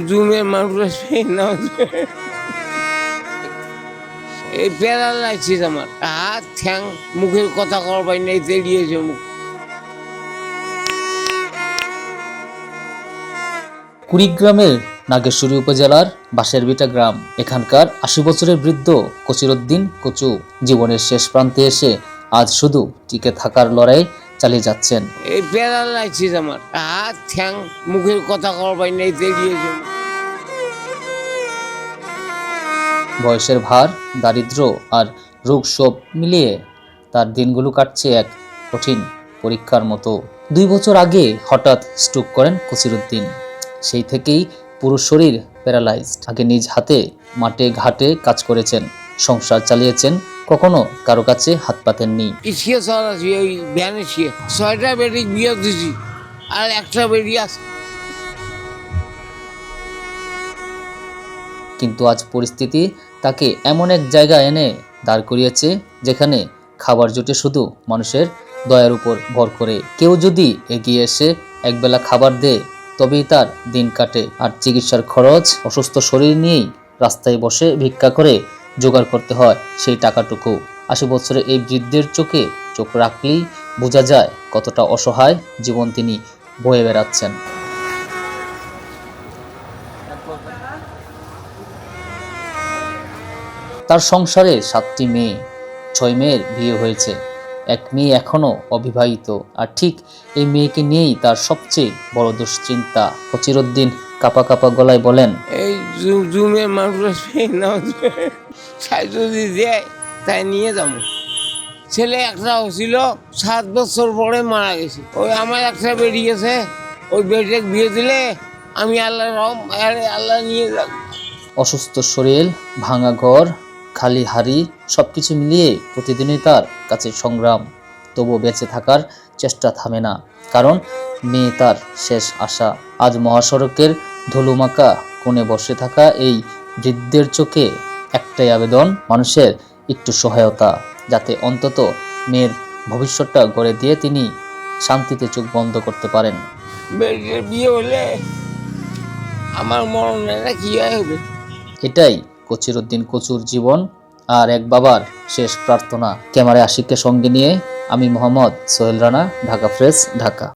জুমে মানুষ আসবে না এই প্যারালাইসিস আমার হাত ঠ্যাং মুখের কথা কবার নেই তেড়িয়েছে মুখ। কুড়িগ্রামের নাগেশ্বরী উপজেলার বাঁশেরভিটা গ্রাম। এখানকার ৮০ বছরের বৃদ্ধ কচিরউদ্দিন কচু জীবনের শেষ প্রান্তে এসে আজ শুধু টিকে থাকার লড়াই চালিয়ে যাচ্ছেন। এই প্যারালাইসিস আমার হাত ঠ্যাং মুখের কথা কবার নেই তেড়িয়েছে মুখ। বয়সের ভার, দারিদ্র্য আর রোগ সব মিলিয়ে তার দিনগুলো কাটছে এক কঠিন পরীক্ষার মতো। ২ বছর আগে হঠাৎ স্ট্রোক করেন কচিরউদ্দিন। সেই থেকেই পুরো শরীর প্যারালাইজড। আগে নিজ হাতে মাঠে ঘাটে কাজ করেছেন, সংসার চালিয়েছেন, কখনো কারো কাছে হাত পাতেননি। ইসকে চলাছি ওই ভ্যানে শিয়ে ৬টা বেডি বিয়ে দিছি আর একটা বেডি আছে। কিন্তু আজ পরিস্থিতি তাকে এমন এক জায়গায় এনে দাঁড় করিয়েছে যেখানে খাবার জুটে শুধু মানুষের দয়ার উপর ভর করে। কেউ যদি এগিয়ে এসে একবেলা খাবার দেয় তবেই তার দিন কাটে। আর চিকিৎসার খরচ, অসুস্থ শরীর নিয়েই রাস্তায় বসে ভিক্ষা করে জোগাড় করতে হয় সেই টাকাটুকু। ৮০ বছরের এই বৃদ্ধের চোখে চোখ রাখলেই বোঝা যায় কতটা অসহায় জীবন তিনি বয়ে বেড়াচ্ছেন। তার সংসারে ৭টি মেয়ে, ৬ মেয়ের বিয়ে হয়েছে। এক মেয়ে এখনো অবিবাহিত। আর ঠিক এই মেয়েকে নিয়েই তার সবচেয়ে বড় দুশ্চিন্তা। কচিরউদ্দিন কাঁপা কাঁপা গলায় বলেন, এই জুমে মানুষ আসবে না যদি দেয় তাই নিয়ে যাবো। ছেলে একটা ছিল ৭ বছর পরে মারা গেছে। ওই আমার একটা বেরিয়েছে, ওই বেটে বিয়ে দিলে আমি আল্লাহ নিয়ে যাব। অসুস্থ শরীর, ভাঙা ঘর, খালি হাড়ি সবকিছু মিলিয়ে প্রতিদিনই তার কাছে সংগ্রাম। তবু বেঁচে থাকার চেষ্টা থামে না, কারণ মেয়ে তার শেষ আশা। আজ মহাসড়কের ধুলোমাখা কোণে বসে থাকা এই বৃদ্ধের চোখে একটাই আবেদন, মানুষের একটু সহায়তা, যাতে অন্তত মেয়ের ভবিষ্যৎটা গড়ে দিয়ে তিনি শান্তিতে চোখ বন্ধ করতে পারেন। বেটের বিয়ে হলে আমার মরণে কি হবে। এটাই কচিরউদ্দিন কচুর জীবন আর এক বাবার শেষ প্রার্থনা। ক্যামেরায় আশিককে সঙ্গে নিয়ে আমি মোহাম্মদ সোহেল রানা, ঢাকা প্রেস, ঢাকা।